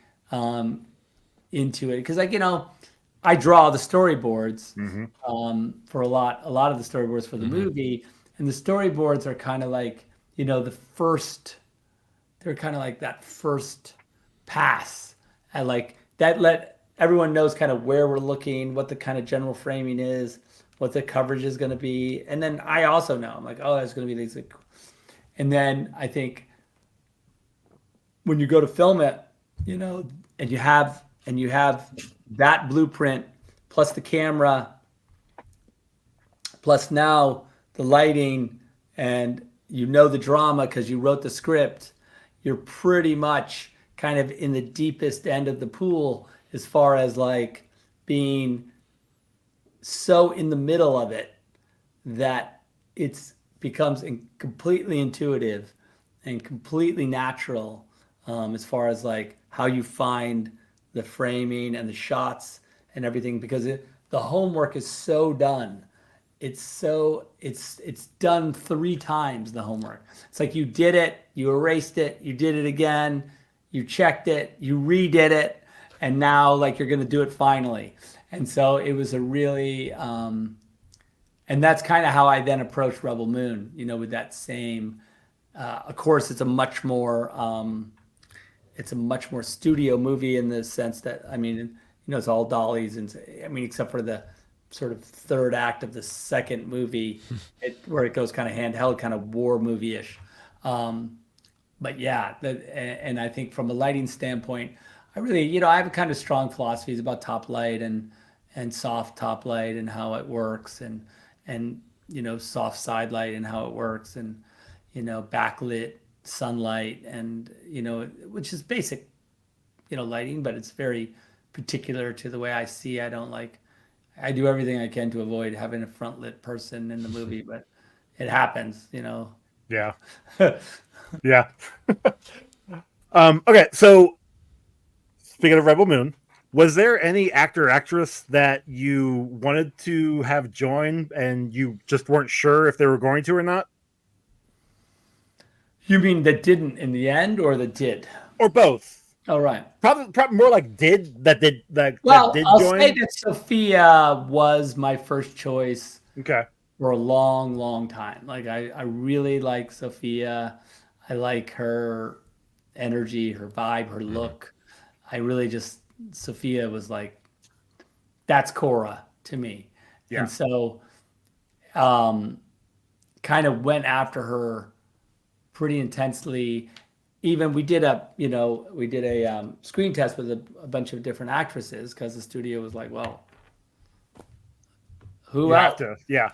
into it, because I draw the storyboards for a lot of the storyboards for the movie, and the storyboards are kind of like they're kind of like that first pass, and like that let everyone knows kind of where we're looking, what the kind of general framing is, what the coverage is going to be, and then I also know, I'm like, oh, there's going to be these, and then I think when you go to film it, and you have that blueprint plus the camera plus now the lighting, and the drama because you wrote the script, you're pretty much kind of in the deepest end of the pool as far as like being so in the middle of it that it becomes completely intuitive and completely natural, as far as like how you find the framing and the shots and everything, because the homework is so done. It's done 3 times, the homework. It's like you did it, you erased it, you did it again, you checked it, you redid it, and now like you're going to do it finally. And so it was a really, and that's kind of how I then approached Rebel Moon, with that same, of course, it's a much more studio movie in the sense that, it's all dollies, and except for the sort of third act of the second movie, where it goes kind of handheld, kind of war movie-ish. But yeah, and I think from a lighting standpoint, I really, I have a kind of strong philosophies about top light and soft top light and how it works, and soft side light and how it works, and backlit sunlight, and which is basic lighting, but it's very particular to the way I see. I do everything I can to avoid having a front lit person in the movie, but it happens. Yeah. Yeah. Okay, so speaking of Rebel Moon, was there any actor or actress that you wanted to have join and you just weren't sure if they were going to or not? You mean that didn't in the end, or that did? Or both? Oh, right. Probably more like did Well, I'll join. say that Sophia was my first choice Okay. for a long, long time. Like I really like Sophia. I like her energy, her vibe, her look. I really just Sophia was like, that's Cora to me. Yeah. And so kind of went after her pretty intensely. Even we did a screen test with a bunch of different actresses, because the studio was like, well, who You have else? to. Yeah.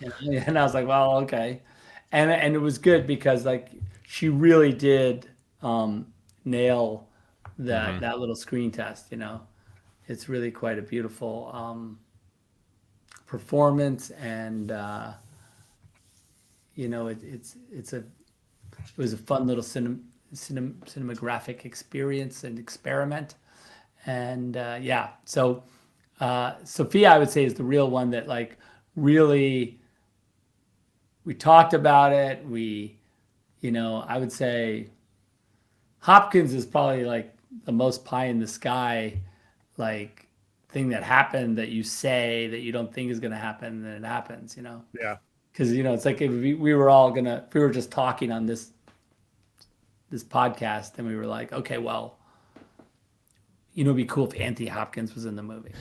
And I was like, well, okay. And it was good because like she really did nail that little screen test. It's really quite a beautiful performance, and it was a fun little cinematographic experience and experiment. And yeah, so Sophia, I would say, is the real one that like really we talked about it. I would say Hopkins is probably like the most pie in the sky, like thing that happened that you say that you don't think is going to happen, and then it happens, Yeah. because it's like if we were all gonna, if we were just talking on this podcast, and we were like, okay, well, it'd be cool if Anthony Hopkins was in the movie.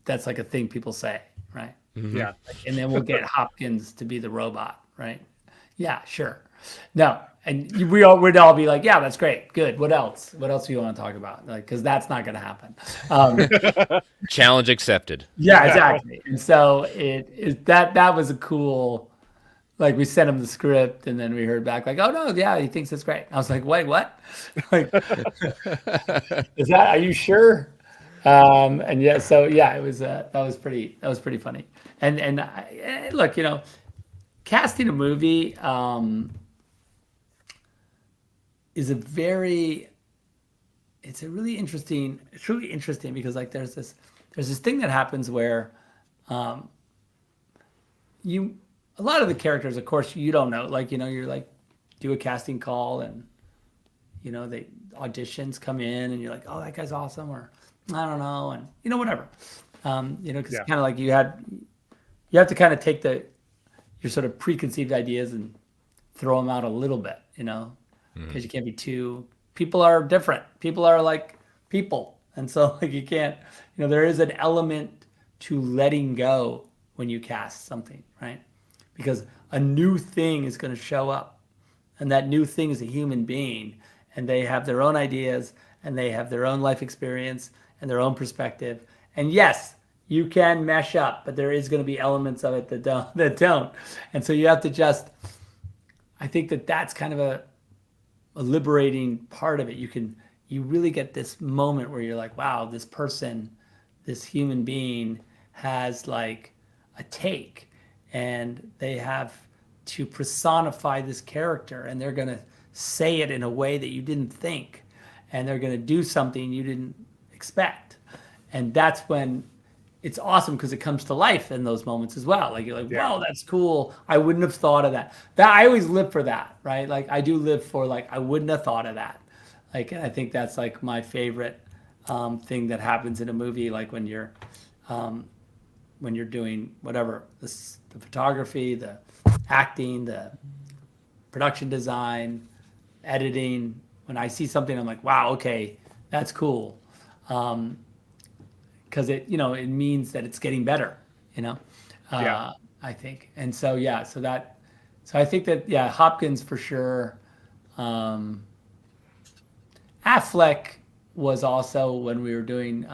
That's like a thing people say, right? Yeah. And then we'll get Hopkins to be the robot, right? Yeah, sure. No, and we'd all be like, yeah, that's great, good. What else? What else do you want to talk about? Like, because that's not going to happen. Challenge accepted. Yeah, exactly. And so that was a cool. Like we sent him the script, and then we heard back like, oh no, yeah, he thinks it's great. I was like, wait, what? Like, is that? Are you sure? And yeah, so yeah, it was that was pretty funny. And look, casting a movie is it's really interesting because like there's this thing that happens where a lot of the characters, of course, you don't know, like you're like do a casting call, and they auditions come in, and you're like, oh, that guy's awesome, or I don't know, and whatever, because Yeah. kind of like you have to kind of take your sort of preconceived ideas and throw them out a little bit, because you can't be too. People are different. People are like people, and so like you can't. There is an element to letting go when you cast something, right? Because a new thing is going to show up, and that new thing is a human being, and they have their own ideas, and they have their own life experience and their own perspective. And yes, you can mesh up, but there is going to be elements of it that don't. And so you have to I think that's kind of a liberating part of it. You really get this moment where you're like, wow, this person, this human being has like a take, and they have to personify this character, and they're going to say it in a way that you didn't think, and they're going to do something you didn't expect. And that's when it's awesome, because it comes to life in those moments as well. Like you're like, Yeah. wow, that's cool. I wouldn't have thought of that. I always live for that, right? Like I do live for like, I wouldn't have thought of that. Like, and I think that's like my favorite thing that happens in a movie. Like when you're doing whatever, the photography, the acting, the production design, editing. When I see something, I'm like, wow, okay, that's cool. because it means that it's getting better, I think. And so I think that Hopkins for sure. Affleck was also when we were doing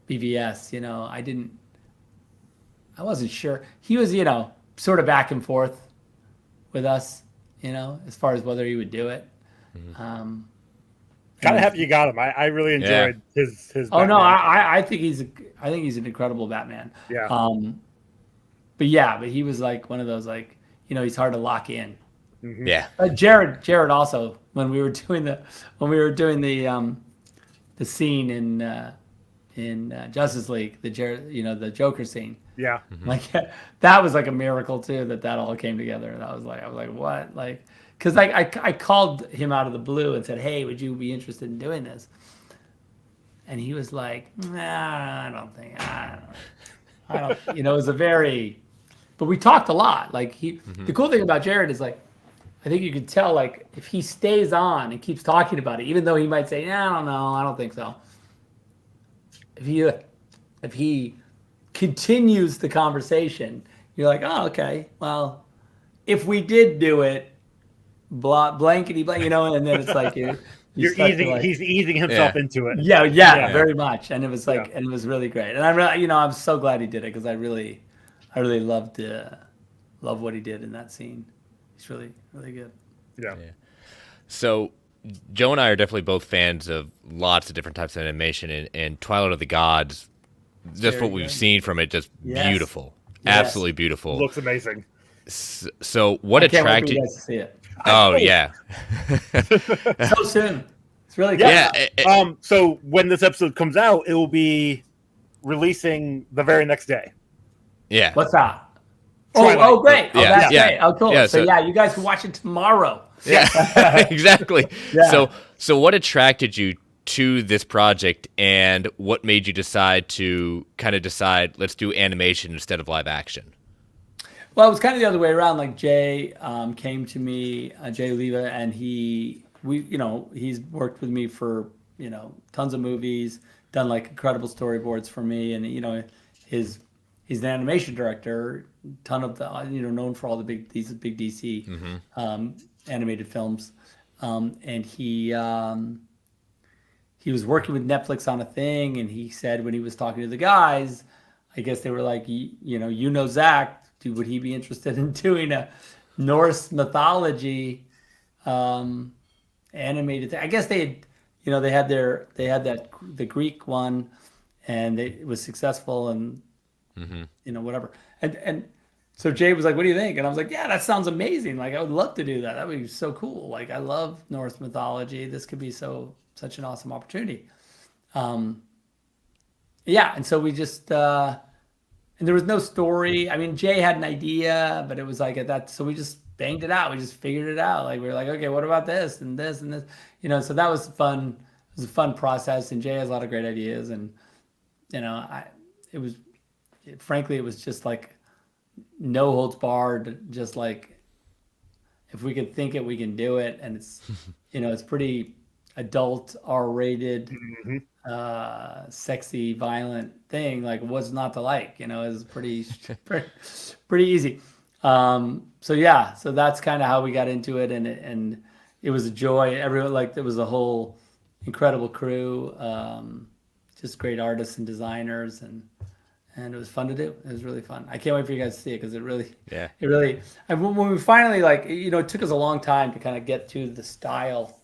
BVS. I wasn't sure. He was sort of back and forth with us, as far as whether he would do it. Kind of happy you got him. I really enjoyed his. Oh Batman. no, I think he's an incredible Batman. Yeah. But he was like one of those he's hard to lock in. Mm-hmm. Yeah. Jared also when we were doing the scene in Justice League, the Joker scene. Yeah. Like that was like a miracle too that all came together, and I was like what, because I called him out of the blue and said, hey, would you be interested in doing this? And he was like, nah, I don't it was a very, but we talked a lot. The cool thing about Jared is I think you could tell if he stays on and keeps talking about it, even though he might say, I don't know, I don't think so. If he continues the conversation, you're like, oh, okay, well, if we did do it, blankety blank, and then it's like he's easing himself into it. Yeah, very much, and it was and it was really great, and I'm so glad he did it because I really loved what he did in that scene. He's really, really good. Yeah. So Joe and I are definitely both fans of lots of different types of animation, and Twilight of the Gods, just what we've seen from it, just beautiful. Absolutely beautiful. Looks amazing. So what attracted? Can't wait for you guys to see it. Oh yeah. So soon. It's really good. Yeah. So when this episode comes out, it will be releasing the very next day. Yeah. What's that? Twilight. Oh, great. Oh, Yeah. that's great. Oh, cool. Yeah, so you guys can watch it tomorrow. Yeah. Exactly. Yeah. So what attracted you to this project, and what made you decide let's do animation instead of live action? Well, it was kind of the other way around. Like Jay came to me, Jay Leva, and he's worked with me for tons of movies, done incredible storyboards for me, and he's an animation director, ton of the known for all these big DC animated films, and he was working with Netflix on a thing, and he said when he was talking to the guys, I guess they were like, Zach. Would he be interested in doing a Norse mythology animated thing? I guess they had the Greek one, and it was successful, and whatever. And so Jay was like, "What do you think?" And I was like, "Yeah, that sounds amazing. I would love to do that. That would be so cool. I love Norse mythology. This could be such an awesome opportunity." And so we just. And there was no story. I mean, Jay had an idea, but it was at that. So we just banged it out. We just figured it out. We were like, okay, what about this and this and this? So that was fun. It was a fun process. And Jay has a lot of great ideas. And, frankly, it was just no holds barred. Just if we could think it, we can do it. And it's, it's pretty adult, R-rated, sexy, violent thing. What's not to like? It was pretty easy. So that's kind of how we got into it, and it was a joy. Everyone there was a whole incredible crew, just great artists and designers, and it was fun to do. It was really fun. I can't wait for you guys to see it because it really. And when we finally it took us a long time to kind of get to the style.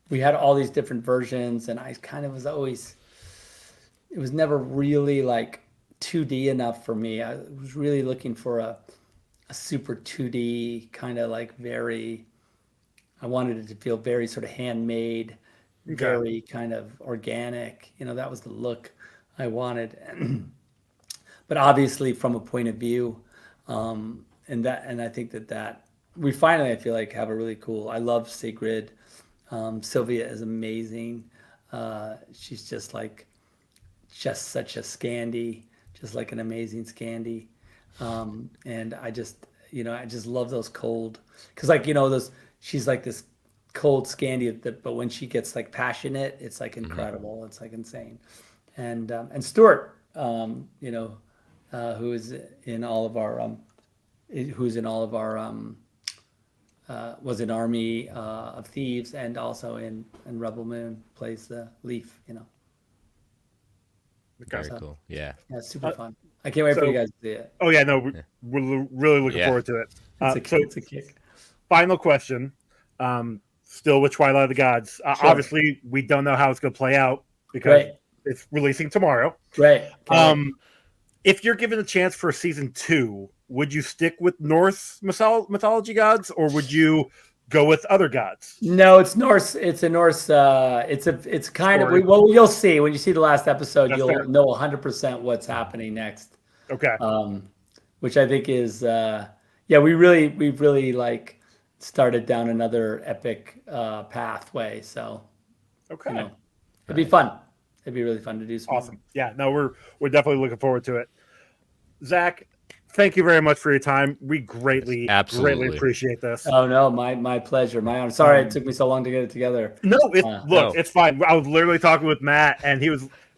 We had all these different versions, and I kind of it was never really 2D enough for me. I was really looking for a super 2D kind of very, I wanted it to feel very sort of handmade, very kind of organic. That was the look I wanted. But obviously from a point of view, and I think that we finally, I feel have a really cool, I love Sigrid. Sylvia is amazing. She's just such a Scandi, just an amazing Scandi. And I just love those cold, because she's this cold Scandi, but when she gets passionate, it's incredible. It's insane. and Stuart, who is in all of our was in Army of Thieves and also in Rebel Moon, plays the Leaf. Very cool. Yeah. Yeah, it's super fun. I can't wait for you guys to see it. Oh yeah, no, we're really looking forward to it. It's a kick. Final question. Still with Twilight of the Gods. Sure. Obviously, we don't know how it's going to play out because it's releasing tomorrow. Right. If you're given a chance for season 2, would you stick with Norse mythology gods, or would you go with other gods? No, it's Norse. It's a Norse. It's kind Story. of well, you'll see when you see the last episode. That's You'll fair. know 100% what's happening next. Okay. Which I think is we've really like started down another epic pathway. So okay, it'd be fun. It'd be really fun to do. Awesome. Yeah. No, we're definitely looking forward to it. Zach, thank you very much for your time. We greatly appreciate this. Oh no, my pleasure. My honor. Sorry it took me so long to get it together. No, it's fine. I was literally talking with Matt, and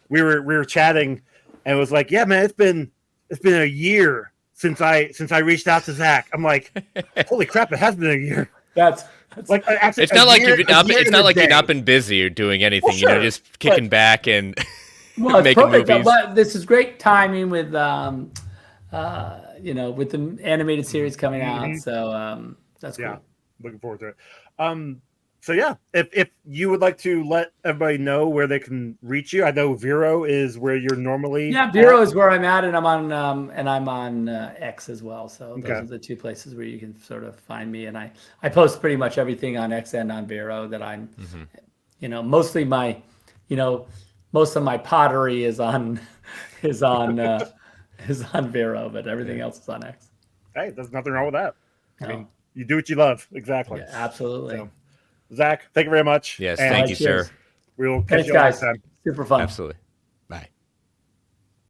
we were chatting, and it was like, yeah, man, it's been a year since I reached out to Zach. I'm like, holy crap, it has been a year. That's like actually, it's not like you've not been busy or doing anything. Well, sure, just kicking back and making perfect. movies. But this is great timing with with the animated series coming out. So that's cool. Looking forward to it. So yeah, if you would like to let everybody know where they can reach you, I know Vero is where you're normally. Yeah, Vero is where I'm at, and I'm on X as well. So those are the two places where you can sort of find me. And I post pretty much everything on X and on Vero that I'm, mostly most of my pottery is on Vero, but everything else is on X. Hey, there's nothing wrong with that. I mean, you do what you love. Exactly. Yeah, absolutely. So, Zach, thank you very much. Yes, thank you, sir. We'll catch you next time. Super fun. Absolutely.